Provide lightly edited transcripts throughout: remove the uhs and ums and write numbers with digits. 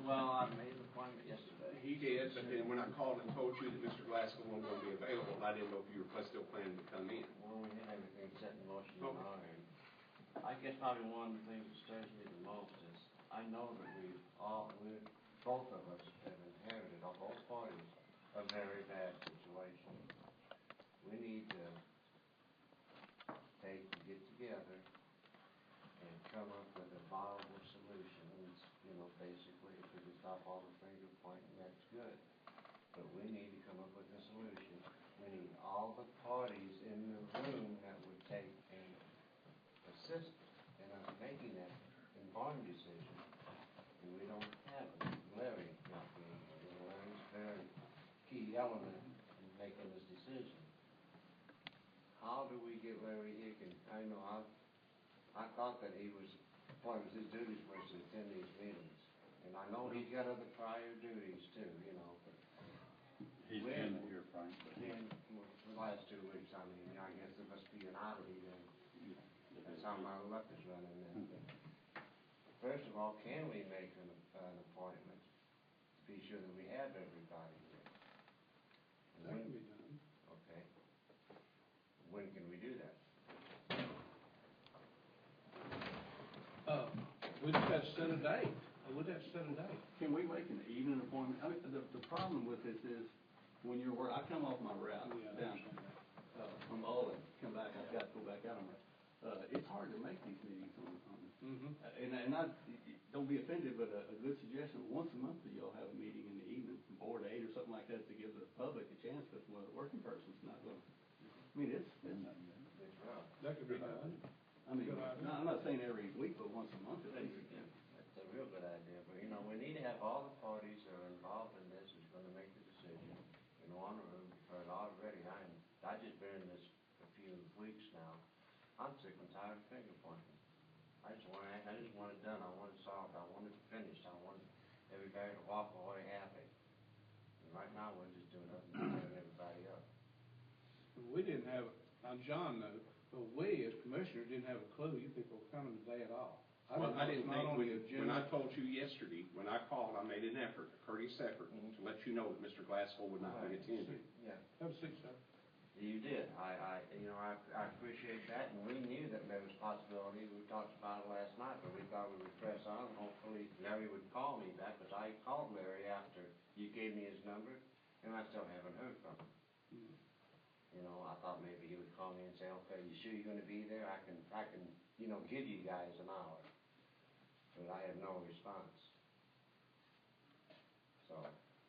Well, I made an appointment yesterday. He did, but then when I called and told you that Mr. Glasgow wasn't going to be available, I didn't know if you were still planning to come in. Well, we had everything set in motion on our end. I guess probably one of the things that stirs me the most is I know that both of us have inherited, on both parties, a very bad situation. We need to get together and come up with a viable solution. Basically, if we can stop all the finger pointing, that's good. But we need to come up with a solution. We need all the parties in the room that would take and assist in us making that informed decision. And we don't have it. Larry not being here. Larry's a very key element in making this decision. How do we get Larry Hicken? I know I thought that he was, part of his duties was to attend these meetings. And I know he's got other prior duties too, but he's been here, Frank. For the last 2 weeks, I mean, I guess there must be an oddity then. That's how my luck is running then. First of all, can we make an appointment to be sure that we have everybody here? That can be done. Okay. When can we do that? We just have to set a date. We'd have to set a date. Can we make an evening appointment? I mean, the problem with this is when you're I come off my route down from Baldwin, come back, I've got to go back out on it. It's hard to make these meetings and don't be offended, but a good suggestion, once a month you'll have a meeting in the evening from 4 to 8 or something like that to give the public a chance, because one working person's not going to. I mean, it's rough. That could be done. I mean, I'm not saying every week, but once a month at least. That's a real good idea. But, we need to have all the parties that are involved in this who's going to make the decision in one room. Because already, I've just been in this a few weeks now. I'm sick and tired of finger pointing. I just want it done. I want it solved. I want it finished. I want everybody to walk away happy. And right now, we're just doing nothing but tearing everybody up. We didn't have, now John knows, but we as commissioners didn't have a clue you people were coming today at all. I didn't think when I told you yesterday, when I called, I made an effort, a courteous effort, to let you know that Mr. Glasgow would not be attending. Yeah. Have a seat, sir. You did. I appreciate that, and we knew that there was possibility. We talked about it last night, but we thought we would press on. Hopefully, Larry would call me back, because I called Larry after you gave me his number, and I still haven't heard from him. I thought maybe he would call me and say, "Okay, you sure you're going to be there? I can, give you guys an hour." But I had no response. So,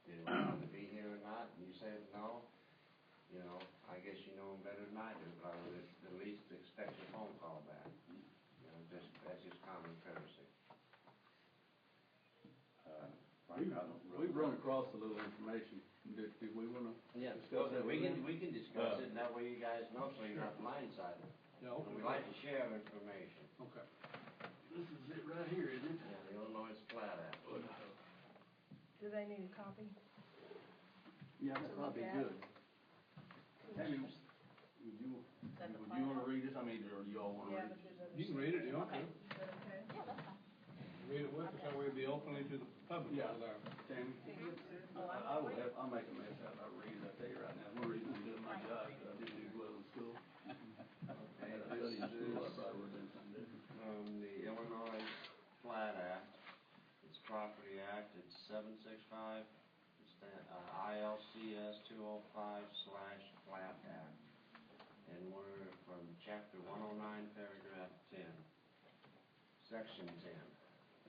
did he want to be here or not? And you said no. I guess you know him better than I do, but I would at least expect a phone call back. That's just common courtesy. We've run across a little information. Do we want to discuss that? We can discuss it, and that way you guys know, so you're not blindsided. Yeah, okay. We like to share information. Okay. This is it right here, isn't it? Yeah, the Illinois Plat Act. Do they need a copy? Yeah, that'd probably be good. Tammy, would you want to read this? I mean, or you all want to read it? You can read it, you okay. Okay. Yeah, that's fine. Read it with us, that way it'll be openly to the public. Yeah. There. Tammy, I'll make a mess out of it. I'll tell you right now. One reason I'm doing my job is I didn't do well in school. I had to study in school. I probably would have done something different. The Illinois Plat Act, it's Property Act, it's 765, it's the ILCS 205/Plat Act. And we're from Chapter 109, Paragraph 10, Section 10.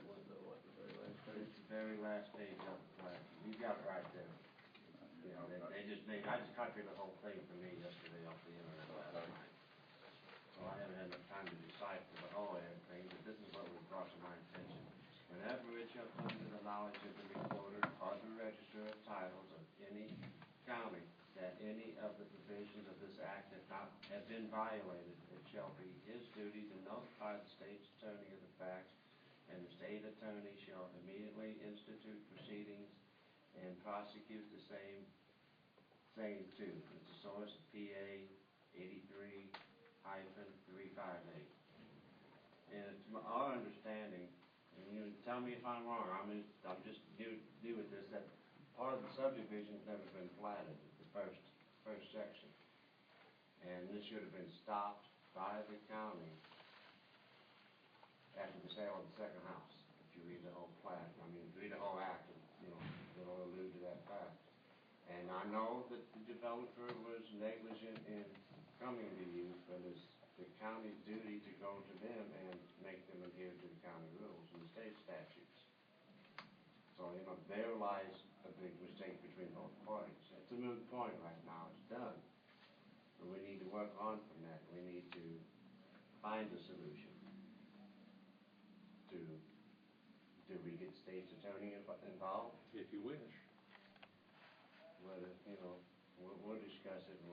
What, the very last page? It's the very last page of the plan. You got it right there. I just copied the whole thing for me yesterday off the internet last night. So I haven't had enough time to decipher the whole thing, but this is what was brought to my attention. Whenever it shall come to the knowledge of the recorder or the register of titles of any county that any of the provisions of this act have been violated, it shall be his duty to notify the state's attorney of the facts, and the state attorney shall immediately institute proceedings and prosecute the same too. It's the source of PA 83-358. And it's our understanding, and you tell me if I'm wrong, I'm just new with this, that part of the subdivision's never been platted, the first section. And this should have been stopped by the county after the sale of the second house, if you read the whole plat, if you read the whole act, it'll allude to that fact. And I know that the developer was negligent in coming to you, but it's the county's duty to go to them and make them adhere to the county rules and the state statutes. So, there lies a big mistake between both parties. It's a moot point right now, it's done. But we need to work on from that. We need to find a solution. Do we get state's attorney involved? If you wish. Whether, we'll discuss it and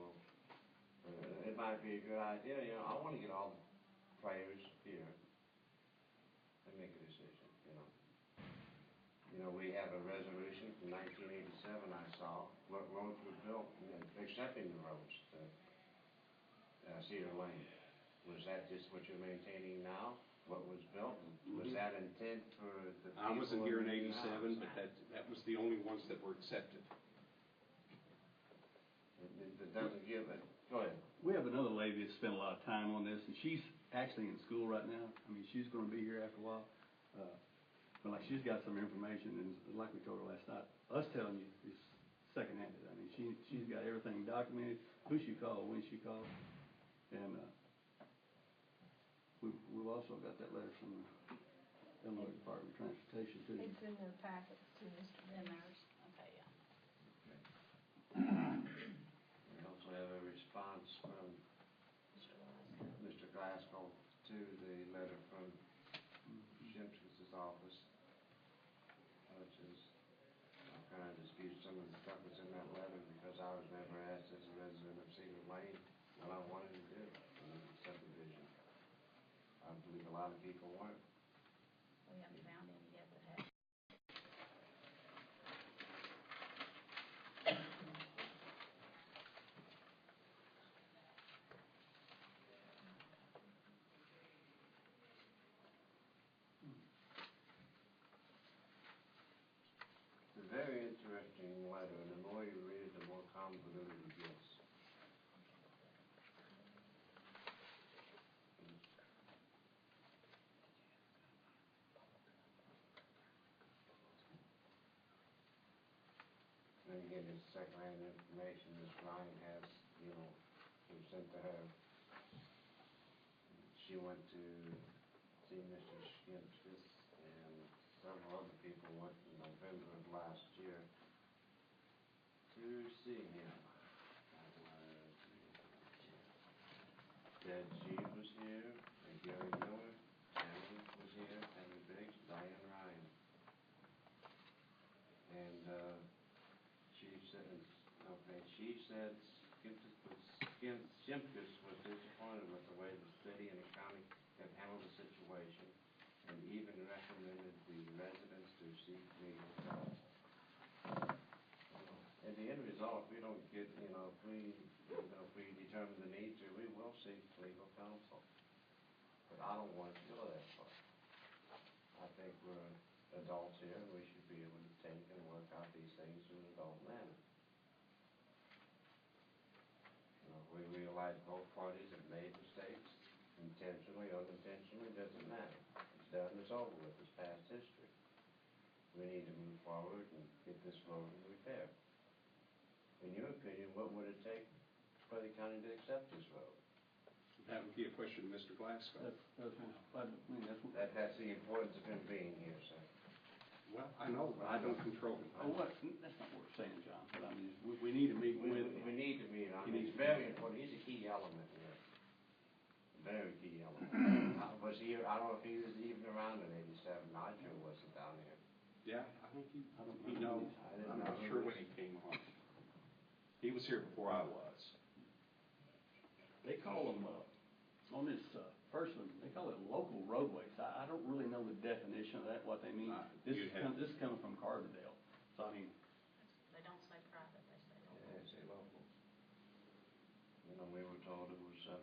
it might be a good idea, I want to get all the players here and make a decision, we have a resolution from 1987 I saw, what roads were built, accepting the roads to Cedar Lane. Was that just what you're maintaining now? What was built? Was that intent for the people? I wasn't here in '87, but that was the only ones that were accepted. It doesn't give it. Go ahead. We have another lady that spent a lot of time on this, and she's actually in school right now. She's gonna be here after a while. But she's got some information, and like we told her last night, us telling you is second-handed. She's got everything documented, who she called, when she called, and we've also got that letter from the Illinois Department of Transportation too. It's in their packets too, Mr. In Mayor. ours, okay, yeah. We also have a response from Mr. Glasgow to the letter from Shimsky's office, which is, I'm kind of dispute some of the stuff that's in that letter because I was never asked as a resident of Cedar Lane what I wanted to do in the subdivision. I believe a lot of people weren't. We haven't found any yet that have. It's a very interesting letter, and the more you read it, the more convoluted it gets. And again, it's second-hand information this Ryan has, was sent to her. She went to see Mr. Shimskis, and several other people went in November of last year to see him. Ted G. was here, and Gary Miller, Tammy was here, Tammy Biggs, Diane Ryan. And she said Shimkus was disappointed with the way the city and the county have handled the situation, and even recommended the residents to seek legal help. And the end result, if we don't get, if we determine the need to, we will seek legal counsel. But I don't want to go that far. I think we're adults here, and we should be able to take and work out these things in an adult manner. We realize both parties have made mistakes, intentionally, unintentionally, doesn't matter. It's done, it's over with, it's past history. We need to move forward and get this road in repair. In your opinion, what would it take for the county to accept this road? That would be a question to Mr. Glasgow. That's the importance of him being here, sir. Well, I know, but I don't control him. Oh, that's not what we're saying, John, but we need to meet with him. We need to meet him. He's very important. He's a key element here. Very key element. Was he, I don't know if he was even around in '87. I sure wasn't down here. Yeah, I think he knows. I'm not sure when he came on. He was here before I was. They call them, on this first one, they call it local roadways. I don't really know the definition of that, what they mean. This is coming from Carbondale. So, They don't say private, they say local. Yeah, they say local. We were told it was a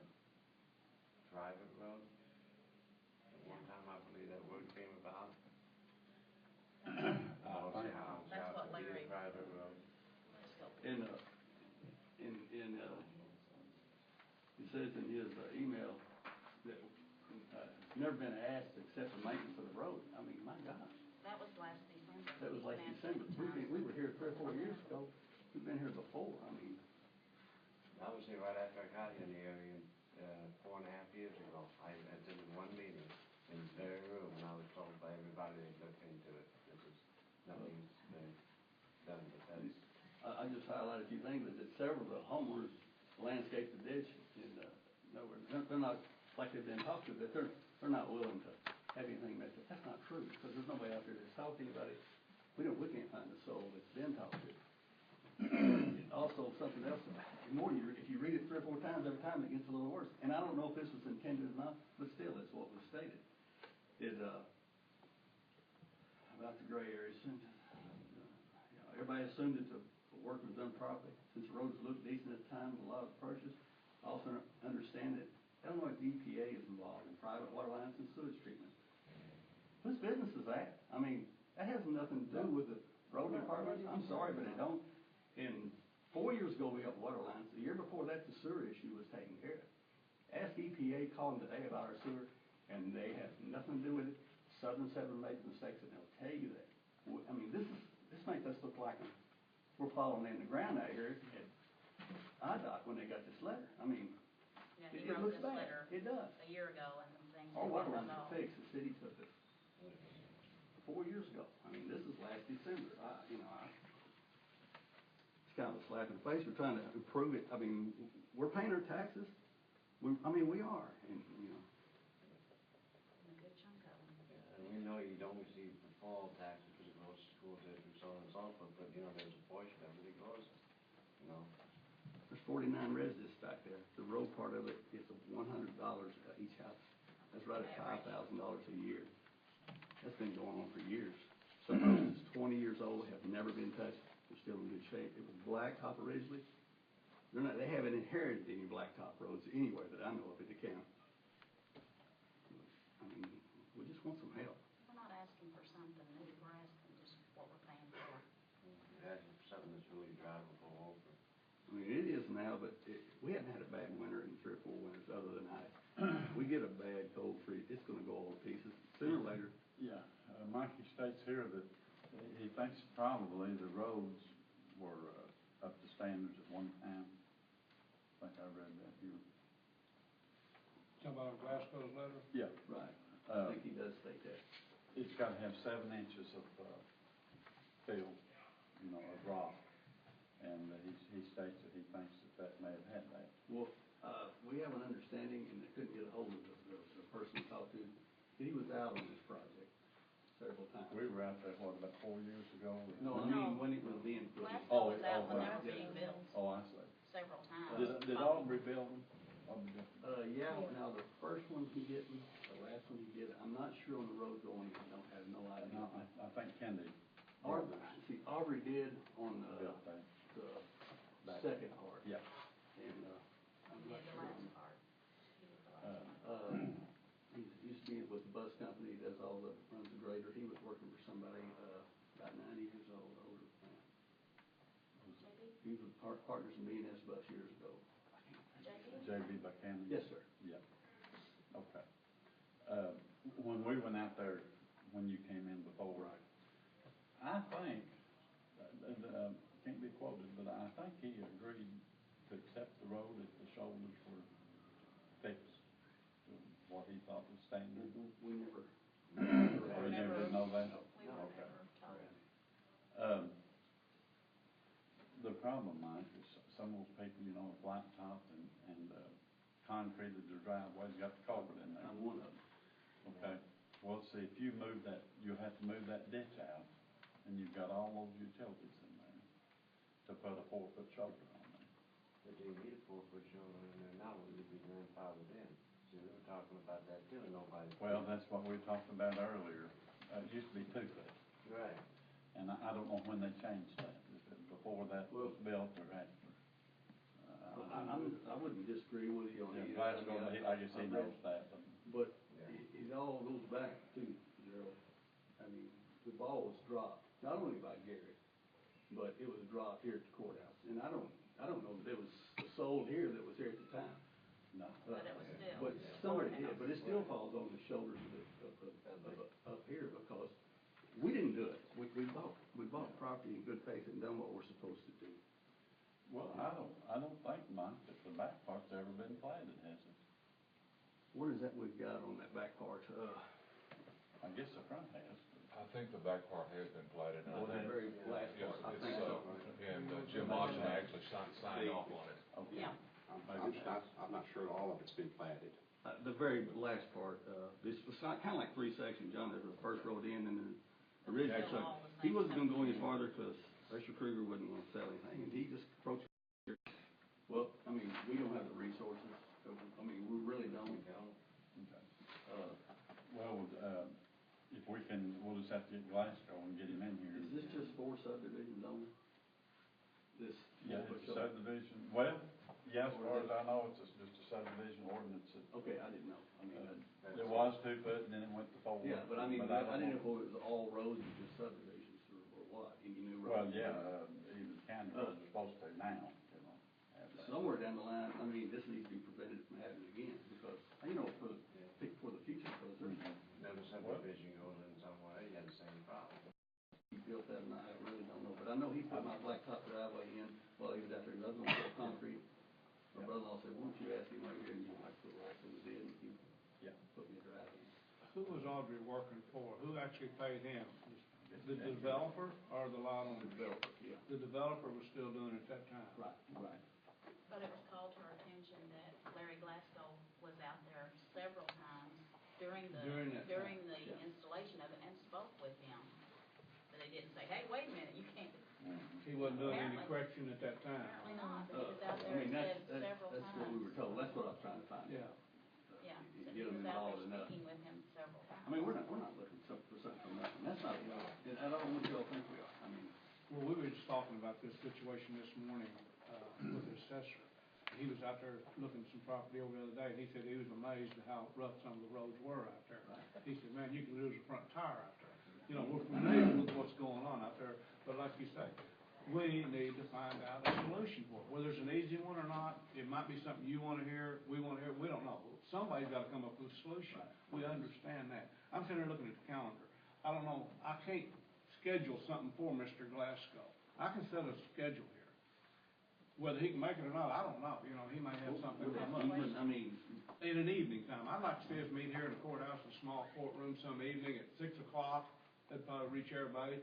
private road. At one time, I believe that word came about. says in his email that, never been asked except for maintenance of the road. I mean, my gosh, That was last December. that was He's last been asked December. many We times. were here 3 or 4 years ago. We've been here before, I mean. I was here right after I got in the area, 4.5 years ago. I attended one meeting in this very room, and I was told by everybody to look into it. Nothing's been done, but that's. I just highlighted a few things, but that several of the homeowners landscaped the ditch, and, they're not, like they've been talked to, that they're not willing to have anything messed up. That's not true, because there's nobody out there that's talked to anybody. We can't find a soul that's been talked to. And also, something else, the more if you read it 3 or 4 times, every time it gets a little worse. And I don't know if this was intended or not, but still, it's what was stated. About the gray areas, everybody assumed that the work was done properly, since the roads looked decent at the time of a lot of the purchase. I also understand that Illinois EPA is involved in private water lines and sewage treatment. Whose business is that? I mean, that has nothing to do with the road department. I'm sorry, but it don't. And 4 years ago, we got water lines. The year before that, the sewer issue was taken care of. Ask EPA, call them today about our sewer, and they have nothing to do with it. Southern Seven made mistakes, and they'll tell you that. I mean, this makes us look like we're falling in the ground out here at IDOT when they got this letter. I mean, Yeah, he it wrote looks this bad. letter It does. a year ago, and the things Our didn't water get lines are resolved. fixed. The city took it 4 years ago. I mean, this is last December. It's kind of a slap in the face. We're trying to improve it. I mean, we're paying our taxes. We are, and And a good chunk of them. And we know you don't receive the fall taxes because it goes to school districts, so on and so forth, but, there's a portion of it that goes, there's 49 residents back there. The road part of it is $100 each house. That's right at $5,000 a year. That's been going on for years. Some roads is 20 years old, have never been touched. They're still in good shape. It was blacktop originally. They haven't inherited any blacktop roads anywhere that I know of in the county. I mean, we just want some help. We're not asking for something new, we're asking just what we're paying for. that's something that's really drivable over. I mean, it is now, but we haven't had a bad winter in 3 or 4 winters other than ice. We get a bad cold freeze, it's gonna go all to pieces sooner or later. Yeah, Mikey states here that he thinks probably the roads were up to standards at one time. I think I read that here. Talking about Glasgow's letter? Yeah. Right. I think he does state that. It's got to have 7 inches of fill, of rock. And he states that he thinks that may have had that. Well, we have an understanding, and I couldn't get a hold of the person we talked to. He was out on this project several times. We were out there, about 4 years ago? No, I mean, when it was being put in. Glasgow was out when they were yeah. being built Oh, I see. several times. Did Aubrey build them? Yeah, now the first one he didn't, the last one he did. I'm not sure on the road going, I don't have no idea. No, I think Kendi. Aubrey did on Built that. the second part. Yeah. And, I'm Yeah, not the sure on last the part. He was the last one. He used to be with the bus company, does runs the grader. He was working for somebody, about 90 years old, older man. JB? He was partners in B&S Bus years ago. JB? J.B. Buchanan? Yes, sir. Yeah. Okay. When we went out there, when you came in before. Right. I think, can't be quoted, but I think he agreed to accept the road if the shoulders were fixed to what he thought was standard. We never. Or you never did know that? We were Okay. never told. The problem, Mike, is some of those people, blacktop and concreted their driveways, got the culvert in there. I'm one of them. Okay, well, see, if you move that, you'll have to move that ditch out, and you've got all those utilities in there to put a 4-foot shoulder on there. But do you need a 4-foot shoulder in there now, would it be grandfathered in? See, we were talking about that too, and nobody. Well, that's what we talked about earlier. It used to be 2 foot. Right. And I don't know when they changed that, if it before that was built or after. I wouldn't disagree with you on Yeah, either. Glasgow, I guess he knows that, But it all goes back to, Gerald, I mean, the ball was dropped, not only by Gary, but it was dropped here at the courthouse. And I don't know that it was sold here that was here at the time. no. But it was still. But somebody did, but it still falls on the shoulders of up here, because we didn't do it. We bought property in good faith and done what we're supposed to do. Well, I don't think, Mike, that the back part's ever been platted, has it? What is that we've got on that back part? I guess the front has. I think the back part has been platted. Or the very last Yes, part, I it's, think so. and Jim Washington actually signed off on it. Okay. Yeah. I'm not sure all of it's been platted. The very last part, this was kind of like three sections, John. There was the first road in, and then the original. So he wasn't going to go any farther because Mr. Kruger wasn't going to sell anything, and he just approached. Well, I mean, we don't have the resources. I mean, we really don't. Okay. Well, if we can, we'll just have to get Glasgow and get him in here. Is this just 4 subdivisions only? This? Yeah, it's a subdivision. Well, yeah, as far as I know, it's just a subdivision ordinance. Okay, I didn't know. I mean, There was 2 foot and then it went to 4. yeah, but I mean, don't I didn't know know. if it was all roads or just subdivisions or what, any new Well, roads. yeah, even county roads are supposed to now, you know. have that. Somewhere down the line, I mean, this needs to be prevented from happening again, because, you know, for the future, because there's, Never subdivision goes in some way, you had the same problem. he built that, and I really don't know, but I know he put my blacktop driveway in while he was out there, I was gonna put concrete. My brother-in-law said, why don't you ask him while you're here, and you might put it, so we did, and he put me a drive in. Who was Audrey working for? Who actually paid him? The developer or the lot owner? Developer, yeah. The developer was still doing it at that time. Right. But it was called to our attention that Larry Glasgow was out there several times during the Yeah. installation of it and spoke with him. But they didn't say, hey, wait a minute, you can't. He wasn't doing any Apparently. correction at that time. Apparently not, but he was out I there mean, and that's said several times. what we were told, that's what I was trying to find out. Yeah. Yeah, so Get he them was out involved there enough. speaking with him several times. I mean, we're not looking for something for nothing, that's not, and I don't want you all to think we are, I mean. Well, we were just talking about this situation this morning, with the assessor. He was out there looking at some property over the other day, and he said he was amazed at how rough some of the roads were out there. Right. He said, man, you can lose a front tire out there. You know, we're familiar with what's going on out there, but like you say, we need to find out a solution for it. Whether it's an easy one or not, it might be something you wanna hear, we wanna hear, we don't know. Somebody's gotta come up with a solution. We understand that. I'm sitting there looking at the calendar. I don't know, I can't schedule something for Mr. Glasgow. I can set a schedule here. Whether he can make it or not, I don't know. You know, he may have something come up. I mean, In an evening time. I'd like to see us meet here in the courthouse, in a small courtroom some evening at 6 o'clock. That'd probably reach everybody.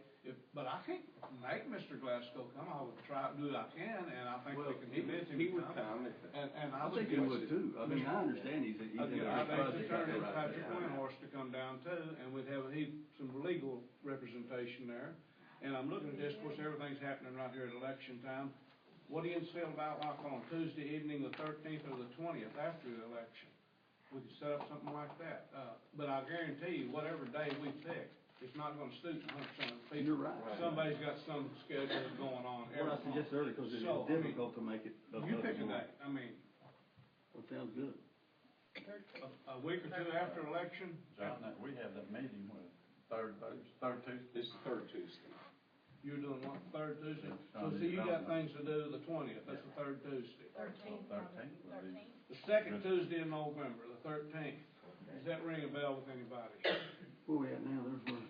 But I can't make Mr. Glasgow come. I would try to do what I can, and I think we can convince him He to would come. come. And I I would think he would too, I mean, I understand he's in I'd a get big our project out attorney, there right Patrick there. Winhorst, to come down too, and we'd have some legal representation there. And I'm looking at this, of course, everything's happening right here at election time. What do you feel about like on Tuesday evening, the 13th or the 20th after the election? We could set up something like that. But I guarantee you, whatever day we pick, it's not gonna suit 100% of the people. You're right. Somebody's got some schedule going on. What I suggested earlier, because it's So, I mean, difficult to make it. You pick a day. I mean, Well, sounds good. a week or two after election. John, we have that meeting with third Tuesday. This is the third Tuesday. You're doing what, third Tuesday? Yeah, So Sunday see, you got development. things to do the 20th, that's the third Tuesday. 13th. 13th. The second Tuesday in November, the 13th. Does that ring a bell with anybody? Where we at now, there's one,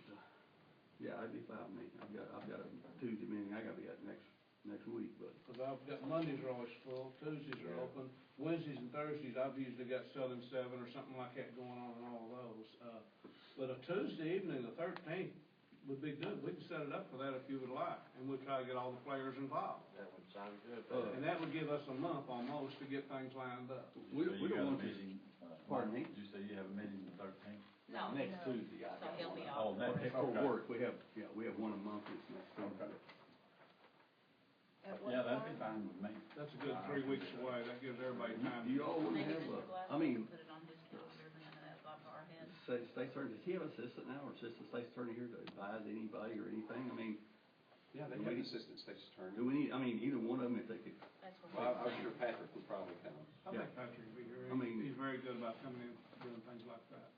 yeah, I'd be fine with me, I've got a Tuesday meeting, I gotta be at next week, but. Because I've got, Mondays are always full, Tuesdays are open, Wednesdays and Thursdays, I've usually got Southern 7 or something like that going on in all of those. But a Tuesday evening, the 13th, would be good. We can set it up for that if you would like, and we'll try to get all the players involved. That would sound good. And that would give us a month almost to get things lined up. We So you don't got a want to. meeting, Pardon me? Did you say you have a meeting the 13th? No. Next Tuesday, I So got he'll one. be Oh, off. next, For okay. work, we have one a month, it's next Tuesday. Okay. At what Yeah, that'd be time? fine with me. That's a good 3 weeks away. That gives everybody time. Do you all want to Maybe have Mr. a, Glasgow I mean, can put it on his calendar, and then that's off our head. state's attorney, does he have an assistant now, or assistant state's attorney here to advise anybody or anything? I mean, Yeah, they have an assistant state's attorney. do we need, I mean, either one of them, if they could, That's what Well, we're I'm sure saying. Patrick would probably come. I think Patrick would be here. I mean- He's very good about coming in, doing things like that.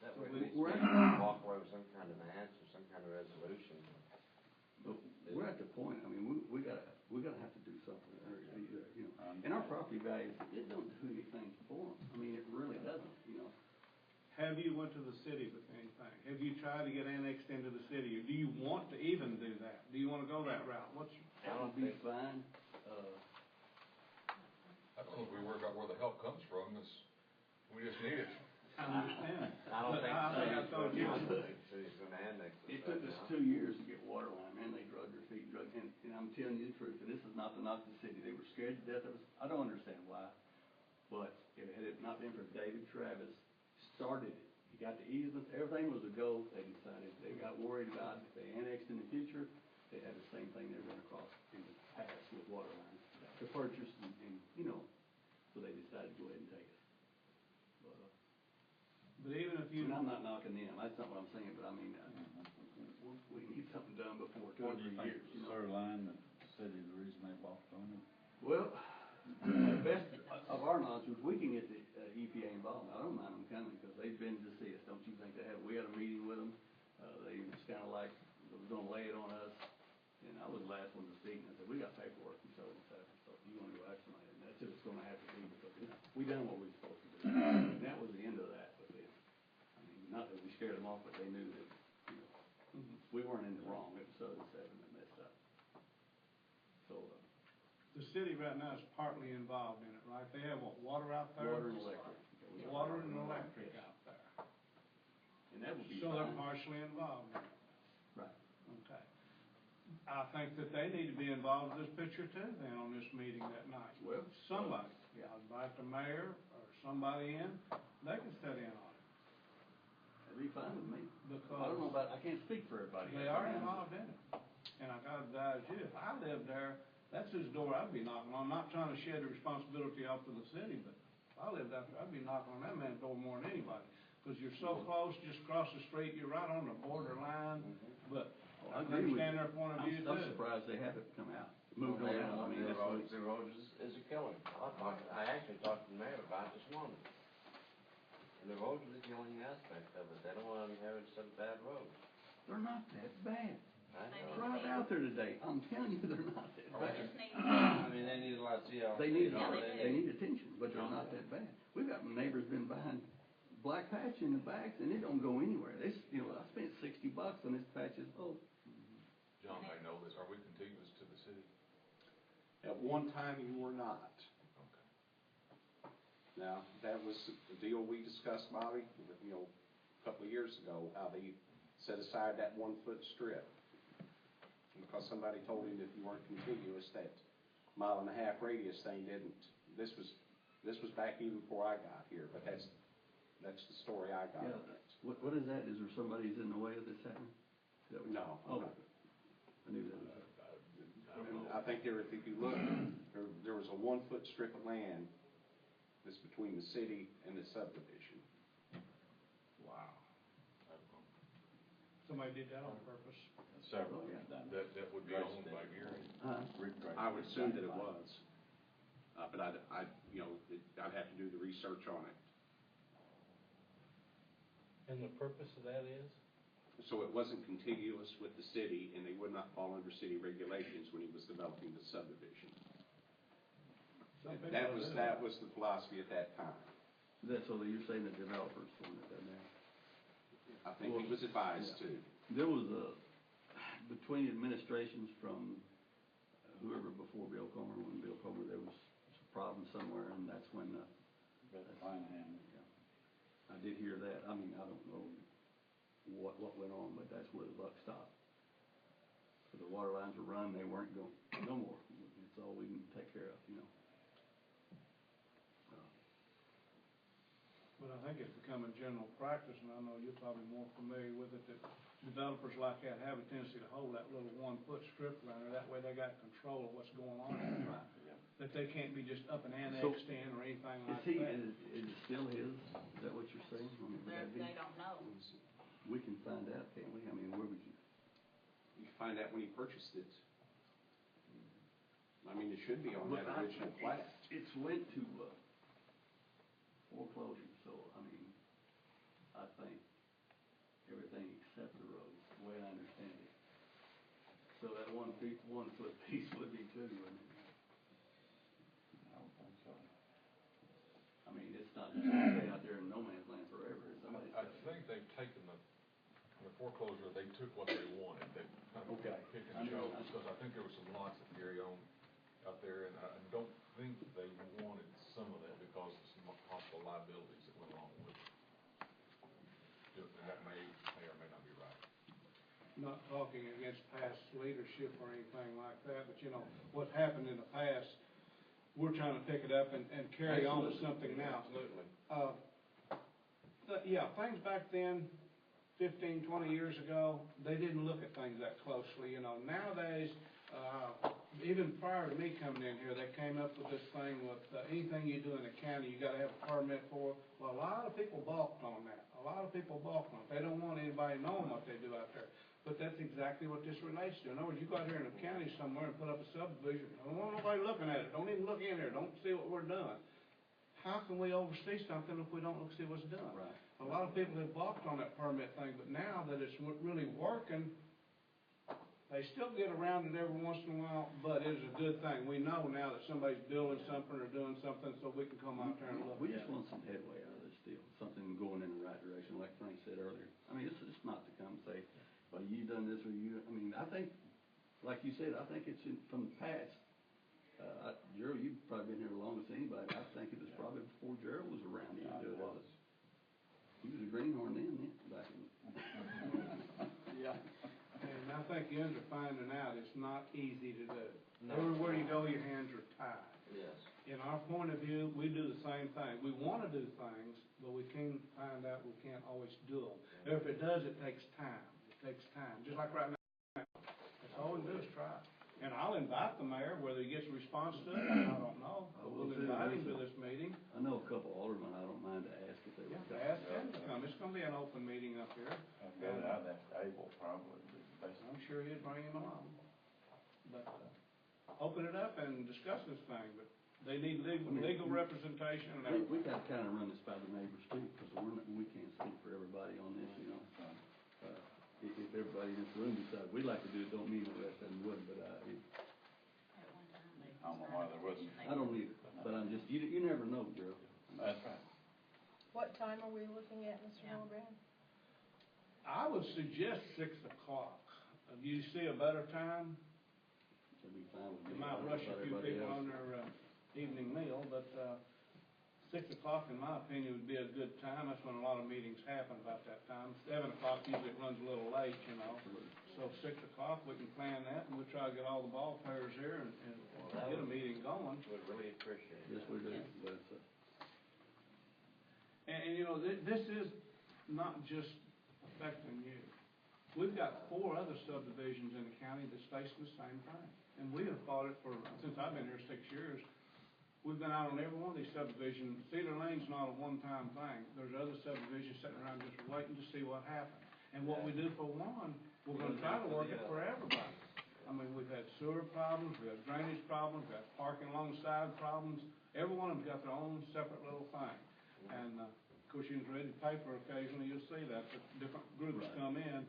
That So way we- we can walk away with some kind of an answer, some kind of resolution. but we're at the point, I mean, we gotta have to do something, or, you know. And our property guys, it don't do anything for them. I mean, it really doesn't, you know. Have you went to the city with anything? Have you tried to get annexed into the city, or do you want to even do that? Do you wanna go that route? What's your? That would be fine, I don't know if we worry about where the help comes from, we just need it. I understand. I don't But think I think I the told city's you. gonna, I think the city's gonna annex it it took right us now. 2 years to get water line, man, they drug their feet, and I'm telling you the truth, and this is not to knock the city, they were scared to death of us, I don't understand why, but had it not been for David Travis, started it, he got the easements, everything was a go, they decided, they got worried about if they annexed in the future, they had the same thing they ran across in the past with water lines, to purchase and, you know, so they decided to go ahead and take us. But even if you. And I'm not knocking them, that's not what I'm saying, but I mean, we need something done before 2 or 3 years, you know. Sir line, the city, the reason they bought from it. Well, the best of our knowledge is we can get the EPA involved. I don't mind them coming, because they've been to see us, don't you think they have? We had a meeting with them, they was kinda like, they was gonna lay it on us, and I was the last one to speak, and I said, we got paperwork and so and so, so if you wanna go expedite it, and that's what it's gonna have to be, because we done what we were supposed to do. And that was the end of that with them. I mean, not that we scared them off, but they knew that, you know, we weren't in the wrong, it was Southern Seven that messed up. So, The city right now is partly involved in it, right? They have what, water out there? water and electric. Water and electric out there. And that would be So they're fine. partially involved in it. Right. Okay. I think that they need to be involved in this picture too, then, on this meeting that night. Well, Somebody, I'll invite the mayor or somebody in, they can sit in on it. That'd be fine with me. Because I don't know about, I can't speak for everybody. they are involved in it. And I gotta advise you, if I lived there, that's whose door I'd be knocking on. I'm not trying to shed the responsibility off to the city, but if I lived out there, I'd be knocking on that man's door more than anybody. Because you're so close, just across the street, you're right on the borderline, but I can understand their point of view too. I'm surprised they haven't come out, moved on out. I mean, The that's what, road is a killing. I actually talked to the mayor about it this morning. The roads are the killing aspect of it. They don't want to have some bad roads. they're not that bad. I They know. need Drive out there today, I'm telling you, they're not that They bad. just need, I mean, they need a lot of CLC. They need, Yeah, they need attention, but they're not that bad. We've got neighbors been buying black patch in the backs, and it don't go anywhere. This, you know, I spent $60 on this patch is full. John may know this, are we contiguous to the city? At one time, you were not. Okay. Now, that was the deal we discussed, Bobby, you know, a couple of years ago, how they set aside that 1 foot strip. Because somebody told him if you weren't contiguous, that 1.5 mile radius thing didn't. This was back even before I got here, but that's the story I got Yeah. on it. What is that? Is there somebody's in the way of this happening? Is that what you- No, Oh, no. I knew that was. And I think if you look, there was a 1 foot strip of land that's between the city and the subdivision. Wow. Somebody did that on purpose. Several, Oh, yeah. that would be owned by Gary. I would assume that it was, but you know, I'd have to do the research on it. And the purpose of that is? So it wasn't contiguous with the city, and they would not fall under city regulations when he was developing the subdivision. Some people That do was the philosophy at that time. That's so you're saying the developers doing it, doesn't it? I think he was advised to. There was between administrations from whoever before Bill Comer, when Bill Comer, there was a problem somewhere, and that's when, I did hear that. I mean, I don't know what went on, but that's where the buck stopped. So the water lines were run, they weren't going, no more. It's all we can take care of, you know. But I think it's become a general practice, and I know you're probably more familiar with it, that developers like that have a tendency to hold that little 1 foot strip around there. That way they got control of what's going on. That they can't be just up and annexed in or anything like that. Is it still his? Is that what you're saying? I mean, would that be? they don't know. We can find out, can't we? I mean, where would you? You find out when he purchased it. I mean, it should be on that original plat. It's went to foreclosure, so, I mean, I think everything except the road, the way I understand it. So that 1 foot piece would be too, wouldn't it? I don't think so. not just gonna stay out there in no man's land forever. Somebody's I gotta- think they've taken the foreclosure, they took what they wanted, they kind of Okay. pick I and mean, chose, I- because I think there were some lots that Gary owned out there, and I don't think they wanted some of that because of some possible liabilities that went along with it. And that may or may not be right. Not talking against past leadership or anything like that, but you know, what happened in the past, we're trying to pick it up and carry on to something now. Absolutely. Yeah, things back then, 15, 20 years ago, they didn't look at things that closely, you know. Nowadays, even prior to me coming in here, they came up with this thing with anything you do in the county, you gotta have a permit for. Well, a lot of people balked on that. A lot of people balked on it. They don't want anybody knowing what they do out there. But that's exactly what this relates to. In other words, you go out here in the county somewhere and put up a subdivision, I don't want nobody looking at it, don't even look in there, don't see what we're doing. How can we oversee something if we don't look see what's done? Right. A lot of people have balked on that permit thing, but now that it's really working, they still get around it every once in a while, but it is a good thing. We know now that somebody's building something or doing something, so we can come out there and look. We just want some headway out of this deal, something going in the right direction, like Frank said earlier. I mean, it's not to come and say, well, you done this or you, I mean, I think, like you said, I think it's from the past. Gerald, you've probably been here the longest than anybody. I think it was probably before Gerald was around here to do it. He was a greenhorn then, back in. Yeah. And I think you are finding out it's not easy to do. No. Everywhere you go, your hands are tied. Yes. In our point of view, we do the same thing. We want to do things, but we can find out we can't always do them. If it does, it takes time. It takes time. Just like right now, that's all we do is try. And I'll invite the mayor, whether he gets a response to it, I don't know. We'll invite him to this meeting. I know a couple aldermen, I don't mind to ask if they would. Yeah, ask them to come. It's gonna be an open meeting up here. Able probably. I'm sure he'd bring him along. But, open it up and discuss this thing, but they need legal representation and everything. We gotta kinda run this by the neighbors too, because we can't speak for everybody on this, you know. If everybody in this room decides we'd like to do it, don't mean the rest of them would, but, At one time, they. I don't know why there wasn't. I don't either, but I'm just, you never know, Gerald. That's right. What time are we looking at, Mr. Yeah. Milbrand? I would suggest 6 o'clock. Do you see a better time? It'll be fine with me. It might rush a few Everybody people else. on their evening meal, but 6 o'clock, in my opinion, would be a good time. That's when a lot of meetings happen about that time. 7 o'clock usually it runs a little late, you know. So 6 o'clock, we can plan that, and we'll try to get all the ball players here and get a meeting going. Would really appreciate it. Yes, we do, Yes. but, And you know, this is not just affecting you. We've got 4 other subdivisions in the county that's facing the same thing. And we have fought it since I've been here 6 years. We've been out on every one of these subdivisions. Cedar Lane's not a one-time thing. There's other subdivisions sitting around just waiting to see what happens. And what we do for one, we're gonna try to work it for everybody. I mean, we've had sewer problems, we have drainage problems, we have parking alongside problems. Every one of them's got their own separate little thing. And, of course, you can read the paper occasionally, you'll see that different groups Right. come in,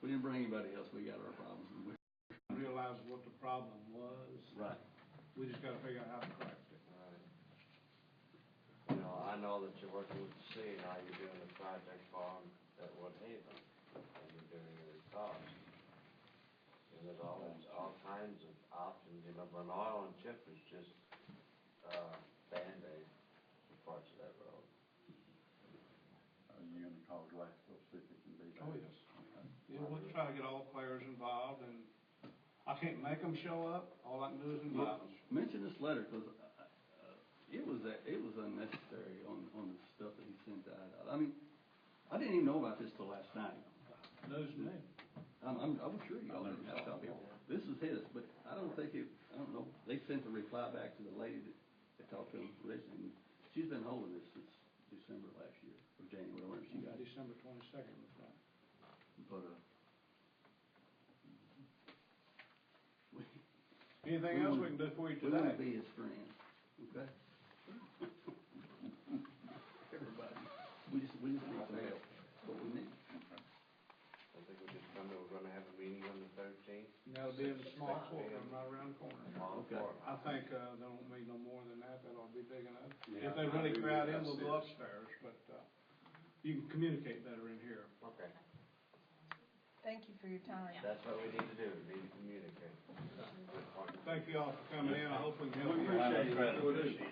we didn't bring anybody else, we got our problems. realize what the problem was. Right. We just gotta figure out how to correct it. Right. You know, I know that you're working with the city, now you're doing a project farm at Woodhaven, and you're doing it at cost. And there's all kinds of options, you know, but an oil and chip is just, Band-Aid for parts of that road. Are you gonna call Glasgow, see if it can be done? Oh, yes. Yeah, we'll try to get all players involved, and I can't make them show up, all I can do is invite them. Mention this letter, because it was unnecessary on the stuff that he sent out. I mean, I didn't even know about this till last night. News to me. I'm sure you all didn't have a copy of it. This is his, but I don't know, they sent a reply back to the lady that talked to him originally. She's been holding this since December last year, or January, whenever she got it. December 22nd was right. But, Anything else we can do for you we want to today? be his friends, okay? Everybody, we just need some help, that's what we need. I think we just we're gonna have a meeting on the 13th. And that'll be in the small courtroom right around the corner. Okay. I think, they won't need no more than that, that'll be big enough. Yeah, If they I really agree crowd with in, we'll go upstairs. upstairs, but, you can communicate better in here. Okay, Thank you for your time. that's what we need to do, we need to communicate. Thank you all for coming in, I hope we can help We you. appreciate it.